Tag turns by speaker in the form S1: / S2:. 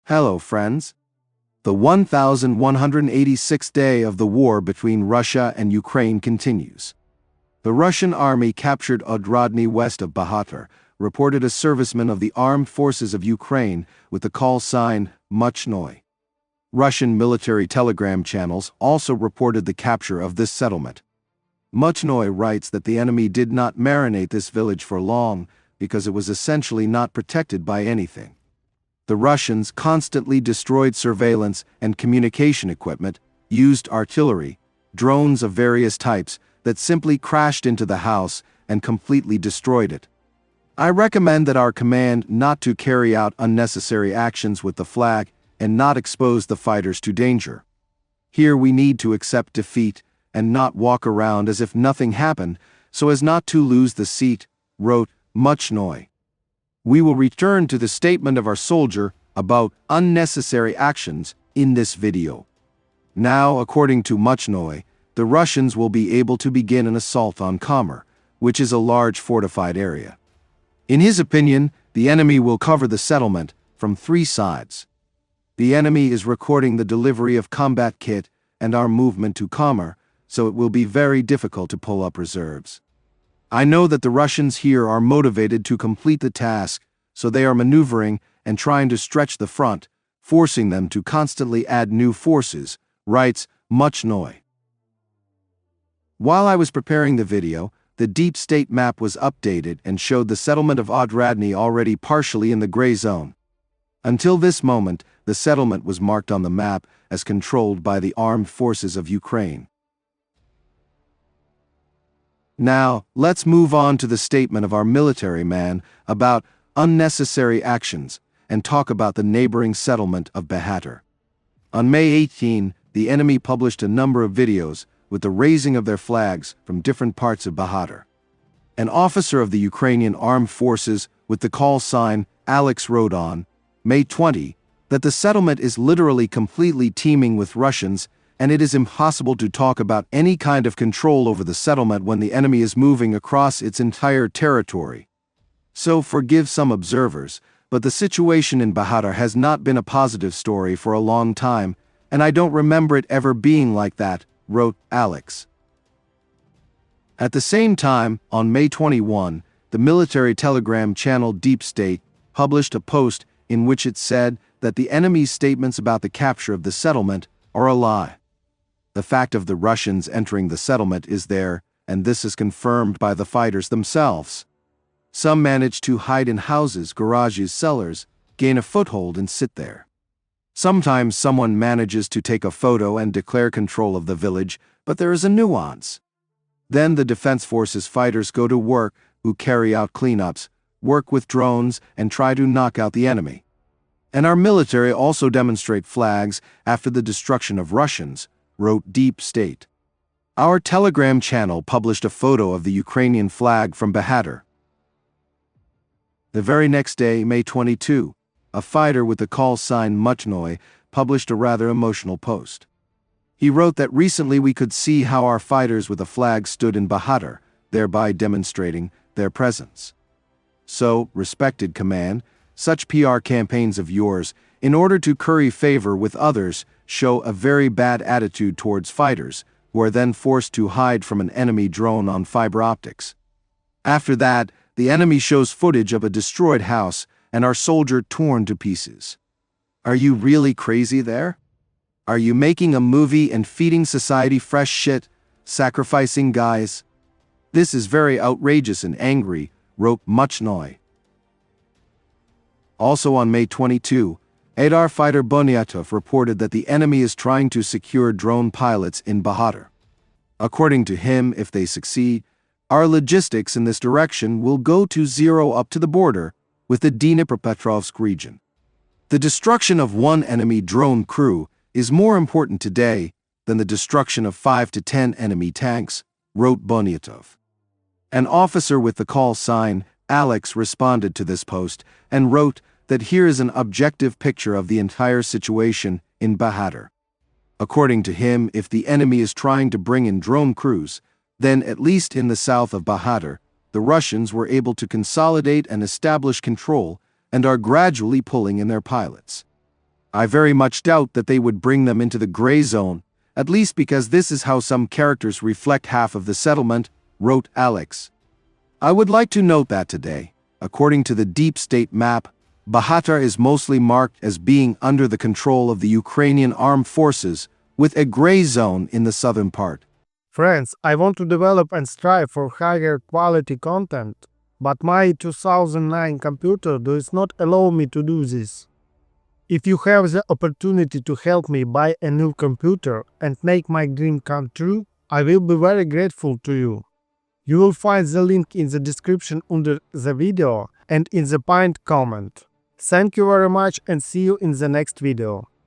S1: Hello, friends. The 1186th day of the war between Russia and Ukraine continues. The Russian army captured Odradne west of Bahhatter, reported a serviceman of the armed forces of Ukraine with the call sign Muchnoy. Russian military telegram channels also reported the capture of this settlement. Muchnoy writes that the enemy did not marinate this village for long because it was essentially not protected by anything. The Russians constantly destroyed surveillance and communication equipment, used artillery, drones of various types that simply crashed into the house and completely destroyed it. I recommend that our command not to carry out unnecessary actions with the flag and not expose the fighters to danger. Here we need to accept defeat and not walk around as if nothing happened so as not to lose the seat, wrote Muchnoy. We will return to the statement of our soldier about unnecessary actions in this video. Now, according to Muchnoy, the Russians will be able to begin an assault on Khamar, which is a large fortified area. In his opinion, the enemy will cover the settlement from 3 sides. The enemy is recording the delivery of combat kit and our movement to Khamar, so it will be very difficult to pull up reserves. I know that the Russians here are motivated to complete the task, so they are maneuvering and trying to stretch the front, forcing them to constantly add new forces, writes Muchnoy. While I was preparing the video, the deep state map was updated and showed the settlement of Odradne already partially in the gray zone. Until this moment, the settlement was marked on the map as controlled by the armed forces of Ukraine. Now, let's move on to the statement of our military man about unnecessary actions and talk about the neighboring settlement of Bahhatter. On May 18, the enemy published a number of videos with the raising of their flags from different parts of Bahhatter. An officer of the Ukrainian armed forces with the call sign Alex wrote on May 20 that the settlement is literally completely teeming with Russians and it is impossible to talk about any kind of control over the settlement when the enemy is moving across its entire territory. So forgive some observers, but the situation in Bahhatter has not been a positive story for a long time, and I don't remember it ever being like that, wrote Alex. At the same time, on May 21, the military telegram channel Deep State published a post in which it said that the enemy's statements about the capture of the settlement are a lie. The fact of the Russians entering the settlement is there, and this is confirmed by the fighters themselves. Some manage to hide in houses, garages, cellars, gain a foothold and sit there. Sometimes someone manages to take a photo and declare control of the village, but there is a nuance. Then the Defense Forces fighters go to work, who carry out cleanups, work with drones, and try to knock out the enemy. And our military also demonstrate flags after the destruction of Russians, wrote Deep State. Our Telegram channel published a photo of the Ukrainian flag from Bahhatter. The very next day, May 22, a fighter with the call sign Muchnoy published a rather emotional post. He wrote that recently we could see how our fighters with a flag stood in Bahhatter, thereby demonstrating their presence. So, respected command, such PR campaigns of yours, in order to curry favor with others, show a very bad attitude towards fighters, who are then forced to hide from an enemy drone on fiber optics. After that, the enemy shows footage of a destroyed house and our soldier torn to pieces. Are you really crazy there? Are you making a movie and feeding society fresh shit, sacrificing guys? This is very outrageous and angry, wrote Muchnoy. Also on May 22, Adar fighter Bahatyr reported that the enemy is trying to secure drone pilots in Bahhatter. According to him, if they succeed, our logistics in this direction will go to zero up to the border with the Dnipropetrovsk region. The destruction of one enemy drone crew is more important today than the destruction of 5 to 10 enemy tanks, wrote Bahatyr. An officer with the call sign Alex responded to this post and wrote that here is an objective picture of the entire situation in Bahhatter. According to him, if the enemy is trying to bring in drone crews, then at least in the south of Bahhatter, the Russians were able to consolidate and establish control and are gradually pulling in their pilots. I very much doubt that they would bring them into the gray zone, at least because this is how some characters reflect half of the settlement, wrote Alex. I would like to note that today, according to the deep state map, Bahhatter is mostly marked as being under the control of the Ukrainian armed forces, with a gray zone in the southern part.
S2: Friends, I want to develop and strive for higher quality content, but my 2009 computer does not allow me to do this. If you have the opportunity to help me buy a new computer and make my dream come true, I will be very grateful to you. You will find the link in the description under the video and in the pinned comment. Thank you very much and see you in the next video.